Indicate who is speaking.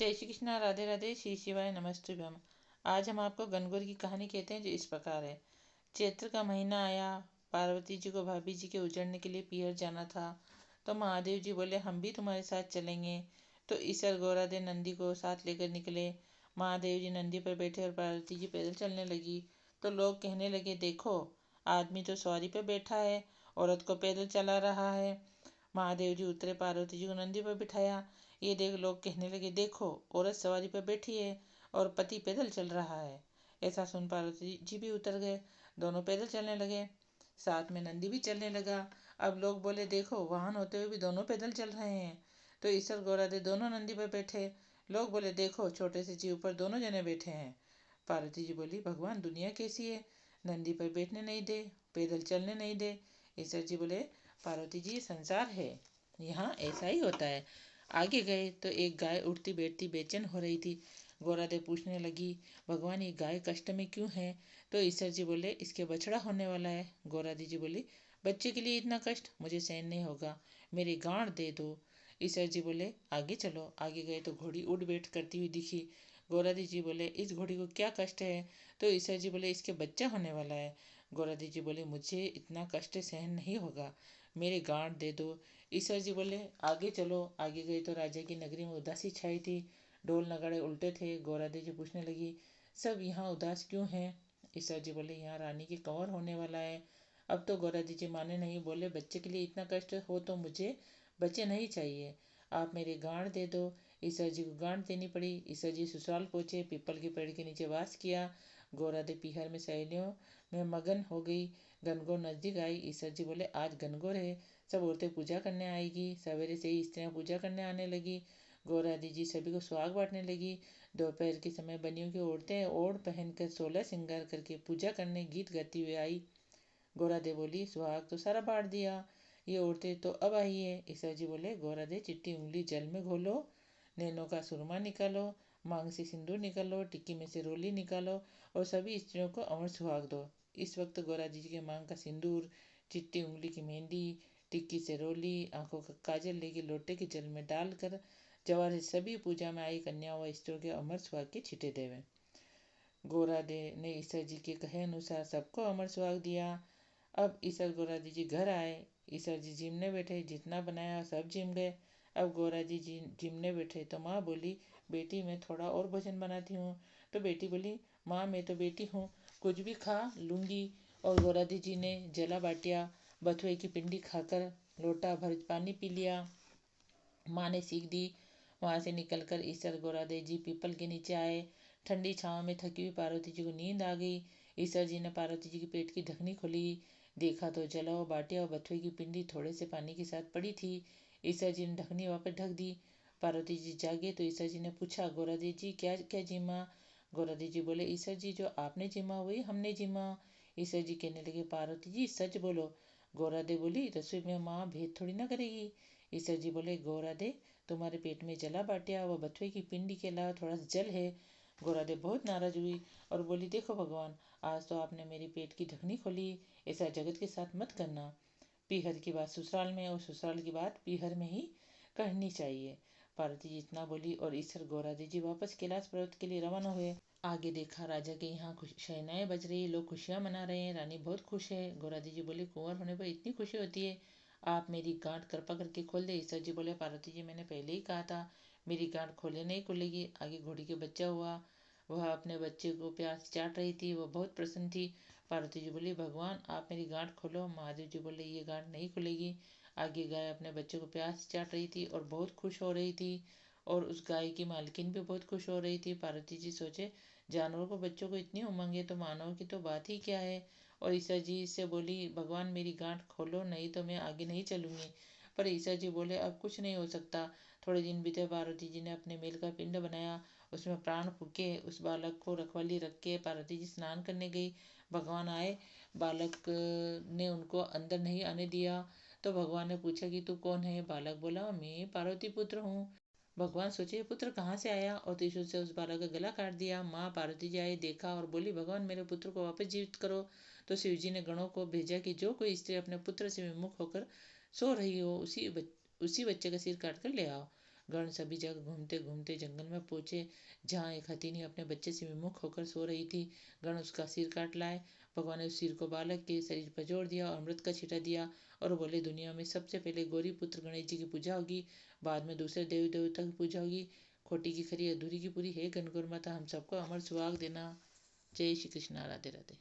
Speaker 1: जय श्री कृष्णा। राधे राधे। श्री शिवाय नमस्तुभ्यम। आज हम आपको गणगौर की कहानी कहते हैं, जो इस प्रकार है। चैत्र का महीना आया। पार्वती जी को भाभी जी के उजड़ने के लिए पीहर जाना था। तो महादेव जी बोले, हम भी तुम्हारे साथ चलेंगे। तो ईसर गौरादे नंदी को साथ लेकर निकले। महादेव जी नंदी पर बैठे और पार्वती जी पैदल चलने लगी। तो लोग कहने लगे, देखो, आदमी तो सवारी पर बैठा है, औरत को पैदल चला रहा है। महादेव जी उतरे, पार्वती जी को नंदी पर बिठाया। ये देख लोग कहने लगे, देखो, औरत सवारी पर बैठी है और पति पैदल चल रहा है। ऐसा सुन पार्वती जी भी उतर गए। दोनों पैदल चलने लगे। साथ में नंदी भी चलने लगा। अब लोग बोले, देखो, वाहन होते हुए भी दोनों पैदल चल रहे हैं। तो ईश्वर गौरादे दोनों नंदी पर बैठे। लोग बोले, देखो, छोटे से जीव पर दोनों जने बैठे हैं। पार्वती जी बोली, भगवान, दुनिया कैसी है, नंदी पर बैठने नहीं दे, पैदल चलने नहीं दे। ईश्वर जी बोले, पार्वती जी, संसार है, यहाँ ऐसा ही होता है। आगे गए तो एक गाय उठती बैठती बेचैन हो रही थी। गौरादे पूछने लगी, भगवान, ये गाय कष्ट में क्यों है? तो ईश्वर जी बोले, इसके बछड़ा होने वाला है। गौरादी जी बोली, बच्चे के लिए इतना कष्ट मुझे सहन नहीं होगा, मेरी गांड दे दो। ईश्वर जी बोले, आगे चलो। आगे गए तो घोड़ी उठ बैठ करती हुई दिखी। गौरादी जी बोले, इस घोड़ी को क्या कष्ट है? तो ईश्वर जी बोले, इसके बच्चा होने वाला है। गौरादी जी बोले, मुझे इतना कष्ट सहन नहीं होगा, मेरे गांड दे दो। ईश्वर जी बोले, आगे चलो। आगे गए तो राजा की नगरी में उदासी छाई थी। ढोल नगाड़े उल्टे थे। गौरादी जी पूछने लगी, सब यहाँ उदास क्यों हैं? ईश्वर जी बोले, यहाँ रानी के कंवर होने वाला है। अब तो गौरादी जी माने नहीं। बोले, बच्चे के लिए इतना कष्ट हो तो मुझे बच्चे नहीं चाहिए, आप मेरे गांड दे दो। ईश्वर जी को गांड देनी पड़ी। ईश्वर जी ससुराल पहुंचे, पीपल के पेड़ के नीचे वास किया। गौरादे पीहर में सहेलियों में मगन हो गई। गनगौर नजदीक आई। ईश्वर जी बोले, आज गनगौर है, सब औरतें पूजा करने आएगी। सवेरे से ही स्त्रियां पूजा करने आने लगी। गौरादी जी सभी को सुहाग बांटने लगी। दोपहर के समय बनियों की औरतें ओढ़ पहनकर 16 श्रृंगार करके पूजा करने गीत गाती हुई आई। गौरादे बोली, सुहाग तो सारा बांट दिया, ये औरतें तो अब आई है। ईसा जी बोले, गौरादे, चिट्टी उंगली जल में घोलो, नैनों का सुरमा निकालो, मांग से सिंदूर निकालो, टिक्की में से रोली निकालो और सभी स्त्रियों को अमर सुहाग दो। इस वक्त गौरादी जी के मांग का सिंदूर, चिट्टी उंगली की मेहंदी, टिक्की से रोली, आंखों का काजल लेके लोटे के जल में डालकर जवार से सभी पूजा में आई कन्याओं व स्त्रियों के अमर सुहाग के छिटे देवे। गौरादे ने ईश्वर जी के कहे अनुसार सबको अमर सुहाग दिया। अब ईश्वर गौरादी जी घर आए। ईश्वर जी जिमने बैठे, जितना बनाया सब जिम गए। अब गौरादी जी जिमने बैठे तो माँ बोली, बेटी, मैं थोड़ा और भोजन बनाती हूँ। तो बेटी बोली, माँ, मैं तो बेटी हूँ, कुछ भी खा लूँगी। और गौरादी जी ने जला बाटिया बथुए की पिंडी खाकर लोटा भर पानी पी लिया। माँ ने सीख दी। वहां से निकलकर ईश्वर गौरादे जी पीपल के नीचे आए। ठंडी छांव में थकी हुई पार्वती जी को नींद आ गई। ईश्वर जी ने पार्वती जी के पेट की ढकनी खोली। देखा तो जला हुआ बाटिया और बथुए की पिंडी थोड़े से पानी के साथ पड़ी थी। ईश्वर जी ने ढकनी वापस ढक दी। पार्वती जी जागे तो ईश्वर जी ने पूछा, गौरादे जी, क्या क्या जिमा? गौरादी जी बोले, ईश्वर जी, जो आपने जिमा वही हमने जिमा। ईश्वर जी कहने लगे, पार्वती जी, सच बोलो। गौरादे बोली, रसोई में माँ भेद थोड़ी ना करेगी। ईश्वर जी बोले, गौरादे, तुम्हारे पेट में जला बाटिया व बथुए की पिंडी के अलावा थोड़ा सा जल है। गौरादे बहुत नाराज हुई और बोली, देखो भगवान, आज तो आपने मेरी पेट की ढकनी खोली, ऐसा जगत के साथ मत करना। पीहर की बात ससुराल में और ससुराल की बात पीहर में ही कहनी चाहिए। पार्वती जी इतना बोली और ईश्वर गौरादी जी वापस कैलाश पर्वत के लिए रवाना हुए। आगे देखा, राजा के यहाँ शहनाएं बज रही, लोग खुशियां मना रहे हैं, रानी बहुत खुश है। गौरादी जी बोली, कुंवर होने पर इतनी खुशी होती है, आप मेरी गांठ कृपा करके खोल दे। ईश्वर जी बोले, पार्वती जी, मैंने पहले ही कहा था, मेरी गांठ खोले नहीं खुलेगी। आगे घोड़ी के बच्चा हुआ। वह अपने बच्चे को प्यार से चाट रही थी, वह बहुत प्रसन्न थी। पार्वती जी बोली, भगवान, आप मेरी गांठ खोलो। महादेव जी बोले, ये गांठ नहीं खुलेगी। आगे गाय अपने बच्चे को प्यार से चाट रही थी और बहुत खुश हो रही थी, और उस गाय की मालकिन भी बहुत खुश हो रही थी। पार्वती जी सोचे, जानवरों को बच्चों को इतनी उमंग है तो मानव की तो बात ही क्या है। और ईसा जी से बोली, भगवान, मेरी गांठ खोलो, नहीं तो मैं आगे नहीं चलूंगी। पर ईसा जी बोले, अब कुछ नहीं हो सकता। थोड़े दिन बीते, पार्वती जी ने अपने मेल का पिंड बनाया, उसमें प्राण फूके। उस बालक को रखवाली रख के पार्वती जी स्नान करने गई। भगवान आए, बालक ने उनको अंदर नहीं आने दिया। तो भगवान ने पूछा कि तू कौन है? बालक बोला, मैं पार्वती पुत्र हूँ। भगवान सोचे, पुत्र कहाँ से आया, और त्रिशूल से उस बालक का गला काट दिया। माँ पार्वती जी आई, देखा और बोली, भगवान, मेरे पुत्र को वापस जीवित करो। तो शिव जी ने गणों को भेजा कि जो कोई स्त्री अपने पुत्र से विमुख होकर सो रही हो, उसी बच्चे का सिर काट कर ले आओ। गण सभी जगह घूमते घूमते जंगल में पहुंचे, जहाँ एक हथिनी अपने बच्चे से विमुख होकर सो रही थी। गण उसका सिर काट लाए। भगवान ने उस सिर को बालक के शरीर पर जोड़ दिया और अमृत का छींटा दिया और बोले, दुनिया में सबसे पहले गौरी पुत्र गणेश जी की पूजा होगी, बाद में दूसरे देवी देवता की पूजा होगी। खोटी की खरी, अधूरी की पूरी। हे गणगौर माता, हम सबको अमर सुहाग देना। जय श्री कृष्ण। राधे राधे।